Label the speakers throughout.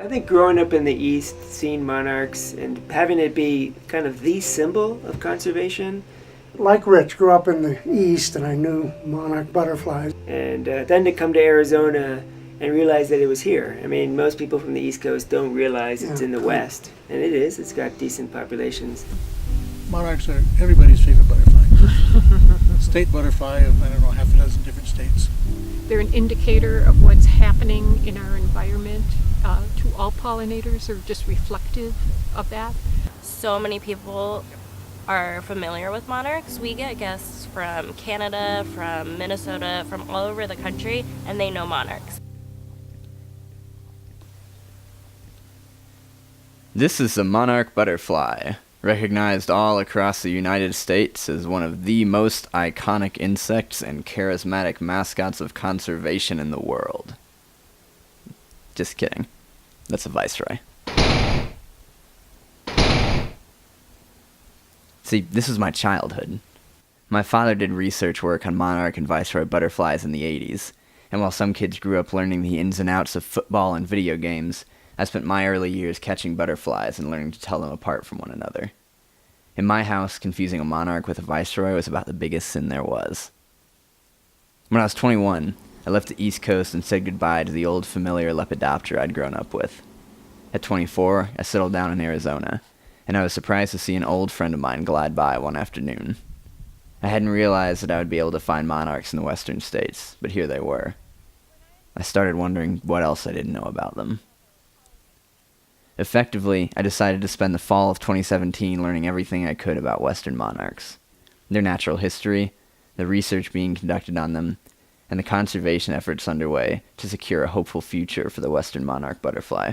Speaker 1: I think growing up in the East, seeing monarchs and having it be kind of the symbol of conservation.
Speaker 2: Like Rich, grew up in the East and I knew monarch butterflies.
Speaker 1: And then to come to Arizona and realize that it was here. I mean, most people from the East Coast don't realize it's in the West. And it is. It's got decent populations.
Speaker 3: Monarchs are everybody's favorite butterfly. State butterfly of, I don't know, half a dozen different states.
Speaker 4: They're an indicator of what's happening in our environment to all pollinators, or just reflective of that.
Speaker 5: So many people are familiar with monarchs. We get guests from Canada, from Minnesota, from all over the country, and they know monarchs.
Speaker 6: This is the monarch butterfly, recognized all across the United States as one of the most iconic insects and charismatic mascots of conservation in the world. Just kidding. That's a viceroy. See, this was my childhood. My father did research work on monarch and viceroy butterflies in the 80s, and while some kids grew up learning the ins and outs of football and video games, I spent my early years catching butterflies and learning to tell them apart from one another. In my house, confusing a monarch with a viceroy was about the biggest sin there was. When I was 21, I left the East Coast and said goodbye to the old familiar Lepidoptera I'd grown up with. At 24, I settled down in Arizona, and I was surprised to see an old friend of mine glide by one afternoon. I hadn't realized that I would be able to find monarchs in the western states, but here they were. I started wondering what else I didn't know about them. Effectively, I decided to spend the fall of 2017 learning everything I could about western monarchs, their natural history, the research being conducted on them, and the conservation efforts underway to secure a hopeful future for the western monarch butterfly.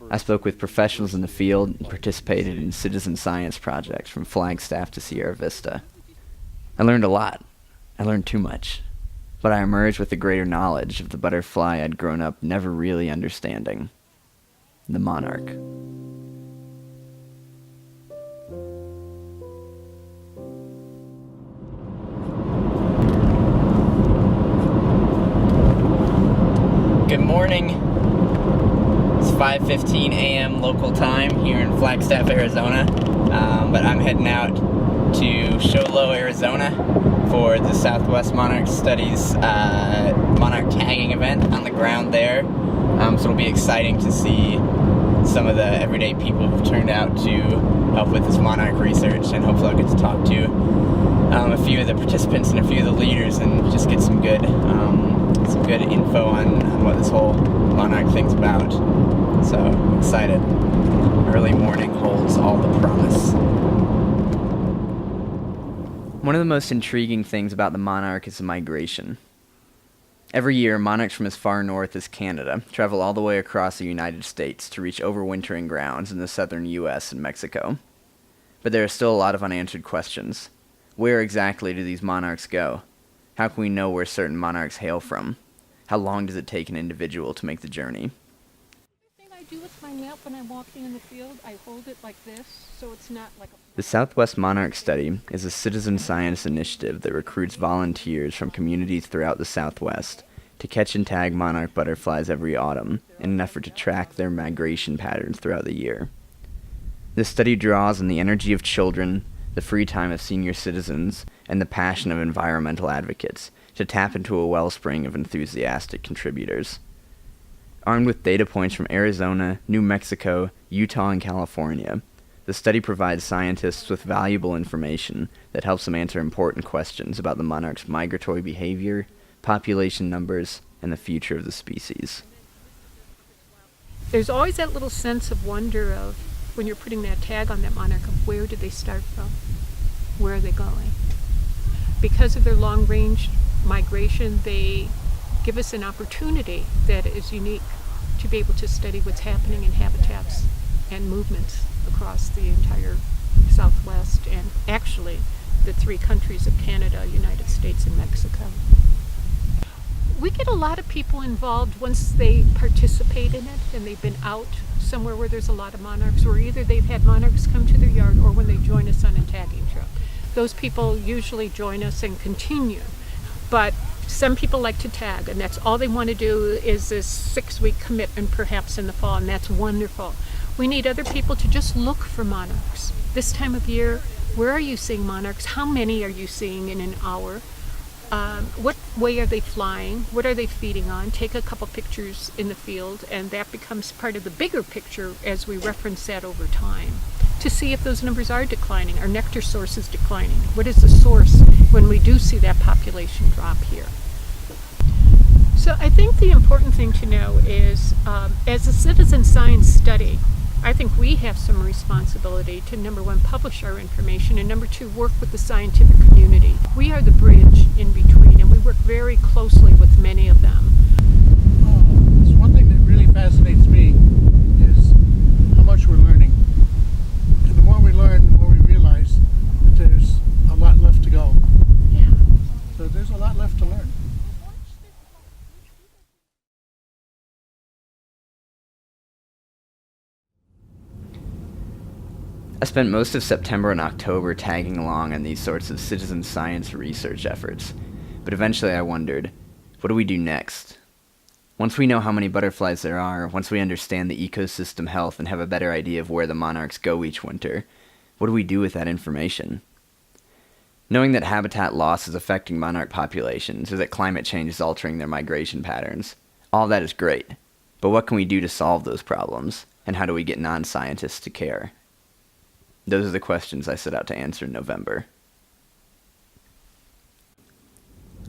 Speaker 6: I spoke with professionals in the field and participated in citizen science projects from Flagstaff to Sierra Vista. I learned a lot. I learned too much. But I emerged with a greater knowledge of the butterfly I'd grown up never really understanding. The monarch. Good morning. It's 5:15 a.m. local time here in Flagstaff, Arizona. But I'm heading out to Show Low, Arizona for the Southwest Monarch Study's monarch tagging event on the ground there. So it'll be exciting to see some of the everyday people who've turned out to help with this monarch research, and hopefully I'll get to talk to a few of the participants and a few of the leaders and just get some good info on what this whole monarch thing's about. So excited. Early morning holds all the promise. One of the most intriguing things about the monarch is the migration. Every year, monarchs from as far north as Canada travel all the way across the United States to reach overwintering grounds in the southern U.S. and Mexico. But there are still a lot of unanswered questions. Where exactly do these monarchs go? How can we know where certain monarchs hail from? How long does it take an individual to make the journey?
Speaker 4: The thing I do with my map when I'm walking in the field, I hold it like this, so it's not like a...
Speaker 6: The Southwest Monarch Study is a citizen science initiative that recruits volunteers from communities throughout the Southwest to catch and tag monarch butterflies every autumn in an effort to track their migration patterns throughout the year. This study draws on the energy of children, the free time of senior citizens, and the passion of environmental advocates to tap into a wellspring of enthusiastic contributors. Armed with data points from Arizona, New Mexico, Utah, and California, the study provides scientists with valuable information that helps them answer important questions about the monarch's migratory behavior, population numbers, and the future of the species.
Speaker 4: There's always that little sense of wonder of, when you're putting that tag on that monarch, of where did they start from? Where are they going? Because of their long-range migration, they give us an opportunity that is unique to be able to study what's happening in habitats and movements across the entire Southwest, and actually the three countries of Canada, United States, and Mexico. We get a lot of people involved once they participate in it and they've been out somewhere where there's a lot of monarchs, or either they've had monarchs come to their yard or when they join us on a tagging trip. Those people usually join us and continue. But Some people like to tag, and that's all they want to do is this 6-week commitment perhaps in the fall, and that's wonderful. We need other people to just look for monarchs. This time of year, where are you seeing monarchs? How many are you seeing in an hour? What way are they flying? What are they feeding on? Take a couple pictures in the field, and that becomes part of the bigger picture as we reference that over time to see if those numbers are declining. Are nectar sources declining? What is the source when we do see that population drop here? So I think the important thing to know is, as a citizen science study, I think we have some responsibility to, number one, publish our information, and number two, work with the scientific community. We are the bridge in between, and we work very closely with many of them.
Speaker 3: So one thing that really fascinates me is how much we're learning. And the more we learn, the more we realize that there's a lot left to go.
Speaker 4: Yeah.
Speaker 3: So there's a lot left to learn.
Speaker 6: I spent most of September and October tagging along on these sorts of citizen science research efforts, but eventually I wondered, what do we do next? Once we know how many butterflies there are, once we understand the ecosystem health and have a better idea of where the monarchs go each winter, what do we do with that information? Knowing that habitat loss is affecting monarch populations or that climate change is altering their migration patterns, all that is great, but what can we do to solve those problems, and how do we get non-scientists to care? Those are the questions I set out to answer in November.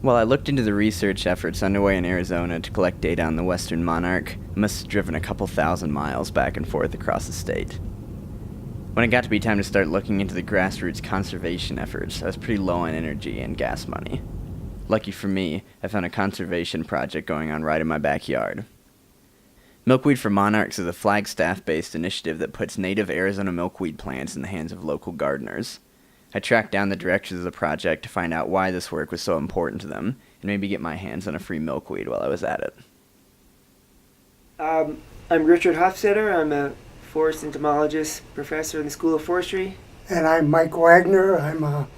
Speaker 6: While I looked into the research efforts underway in Arizona to collect data on the western monarch, I must have driven a couple thousand miles back and forth across the state. When it got to be time to start looking into the grassroots conservation efforts, I was pretty low on energy and gas money. Lucky for me, I found a conservation project going on right in my backyard. Milkweed for Monarchs is a Flagstaff-based initiative that puts native Arizona milkweed plants in the hands of local gardeners. I tracked down the directors of the project to find out why this work was so important to them, and maybe get my hands on a free milkweed while I was at it.
Speaker 1: I'm Richard Hofstetter. I'm a forest entomologist, professor in the School of Forestry.
Speaker 2: And I'm Mike Wagner. I'm a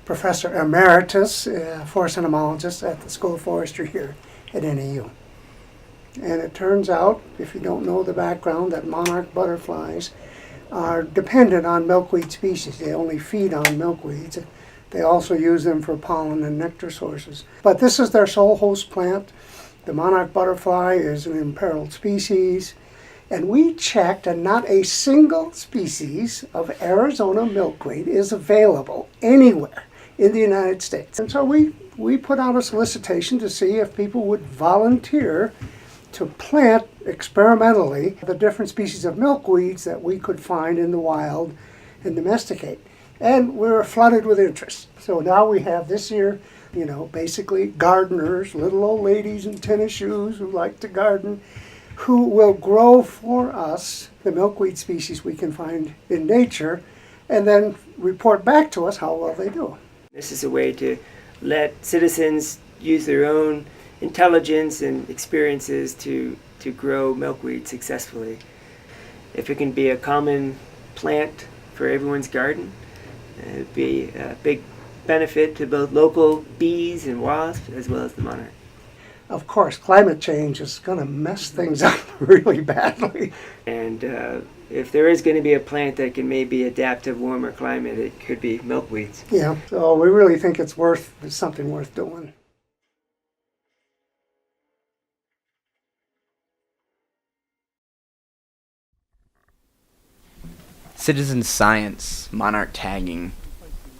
Speaker 2: professor emeritus, forest entomologist at the School of Forestry here at NAU. And it turns out, if you don't know the background, that monarch butterflies are dependent on milkweed species. They only feed on milkweeds. They also use them for pollen and nectar sources. But this is their sole host plant. The monarch butterfly is an imperiled species. And we checked, and not a single species of Arizona milkweed is available anywhere in the United States. And so we put out a solicitation to see if people would volunteer to plant experimentally the different species of milkweeds that we could find in the wild and domesticate. And we were flooded with interest. So now we have this year, basically gardeners, little old ladies in tennis shoes who like to garden, who will grow for us the milkweed species we can find in nature and then report back to us how well they do.
Speaker 1: This is a way to let citizens use their own intelligence and experiences to grow milkweed successfully. If it can be a common plant for everyone's garden, it would be a big benefit to both local bees and wasps as well as the monarch.
Speaker 2: Of course, climate change is going to mess things up really badly.
Speaker 1: And if there is going to be a plant that can maybe adapt to warmer climate, it could be milkweeds.
Speaker 2: Yeah, so we really think it's something worth doing.
Speaker 6: Citizen science, monarch tagging,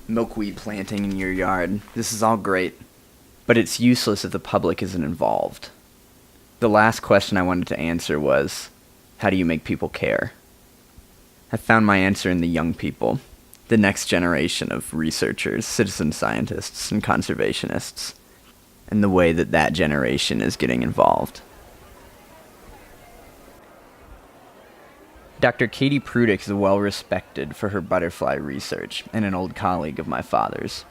Speaker 6: milkweed planting in your yard, this is all great, but it's useless if the public isn't involved. The last question I wanted to answer was, how do you make people care? I found my answer in the young people, the next generation of researchers, citizen scientists, and conservationists, and the way that generation is getting involved. Dr. Katy Prudic is well respected for her butterfly research and an old colleague of my father's.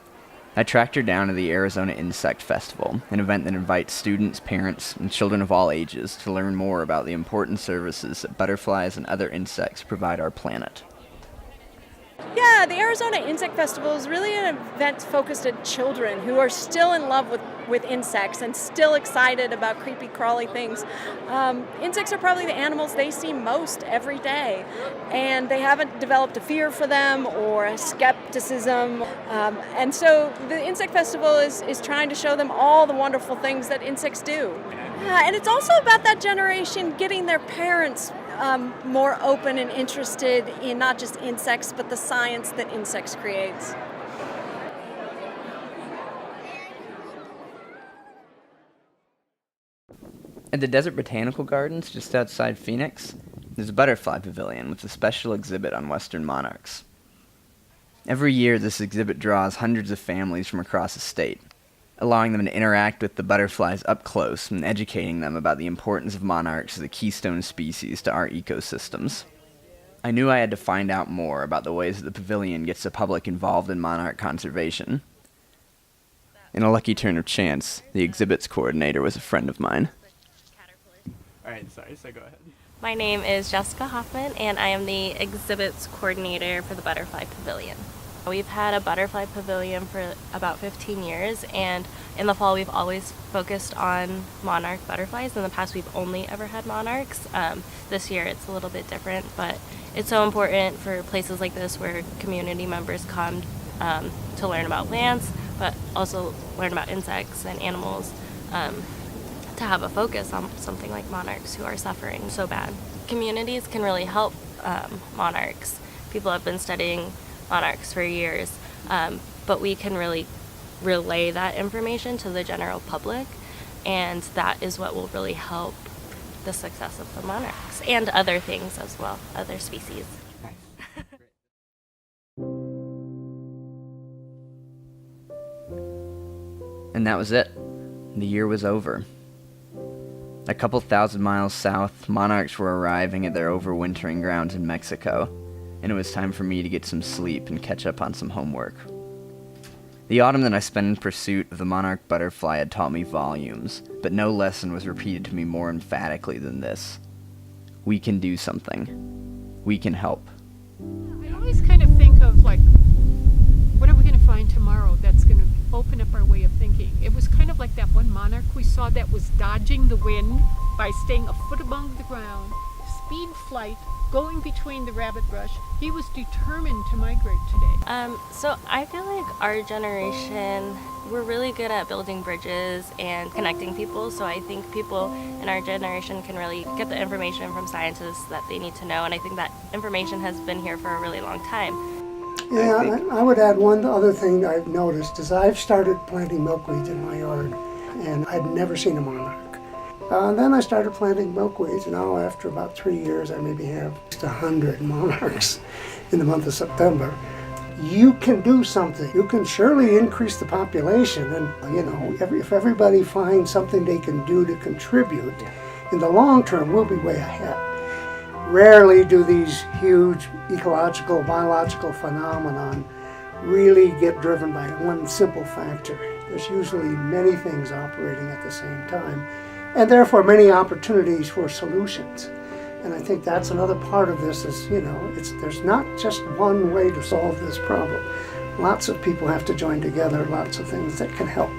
Speaker 6: I tracked her down to the Arizona Insect Festival, an event that invites students, parents, and children of all ages to learn more about the important services that butterflies and other insects provide our planet.
Speaker 7: Yeah, the Arizona Insect Festival is really an event focused at children who are still in love with with insects and still excited about creepy, crawly things. Insects are probably the animals they see most every day, and they haven't developed a fear for them or a skepticism. And so the Insect Festival is trying to show them all the wonderful things that insects do. And it's also about that generation getting their parents more open and interested in not just insects, but the science that insects creates.
Speaker 6: At the Desert Botanical Gardens, just outside Phoenix, there's a butterfly pavilion with a special exhibit on western monarchs. Every year, this exhibit draws hundreds of families from across the state, allowing them to interact with the butterflies up close and educating them about the importance of monarchs as a keystone species to our ecosystems. I knew I had to find out more about the ways that the pavilion gets the public involved in monarch conservation. In a lucky turn of chance, the exhibit's coordinator was a friend of mine. Alright, sorry, so go ahead.
Speaker 5: My name is Jessica Hoffmann, and I am the exhibits coordinator for the Butterfly Pavilion. We've had a butterfly pavilion for about 15 years, and in the fall we've always focused on monarch butterflies. In the past we've only ever had monarchs. This year it's a little bit different, but it's so important for places like this where community members come to learn about plants, but also learn about insects and animals, to have a focus on something like monarchs who are suffering so bad. Communities can really help monarchs. People have been studying monarchs for years, but we can really relay that information to the general public, and that is what will really help the success of the monarchs and other things as well, other species.
Speaker 6: And that was it. The year was over. A couple thousand miles south, monarchs were arriving at their overwintering grounds in Mexico, and it was time for me to get some sleep and catch up on some homework. The autumn that I spent in pursuit of the monarch butterfly had taught me volumes, but no lesson was repeated to me more emphatically than this. We can do something. We can help.
Speaker 4: I always kind of think of, like, what are we going to find tomorrow that's going to open up our way of thinking? It was kind of like that one monarch we saw that was dodging the wind by staying a foot above the ground, speed flight, going between the rabbit brush. He was determined to migrate today.
Speaker 5: So I feel like our generation, we're really good at building bridges and connecting people, so I think people in our generation can really get the information from scientists that they need to know, and I think that information has been here for a really long time.
Speaker 2: Yeah, I would add one other thing I've noticed is I've started planting milkweeds in my yard, and I'd never seen a monarch. Then I started planting milkweeds, and now after about 3 years I maybe have just 100 monarchs in the month of September. You can do something. You can surely increase the population, and if everybody finds something they can do to contribute, in the long term we'll be way ahead. Rarely do these huge ecological, biological phenomenon really get driven by one simple factor. There's usually many things operating at the same time, and therefore many opportunities for solutions. And I think that's another part of this is, there's not just one way to solve this problem. Lots of people have to join together, lots of things that can help.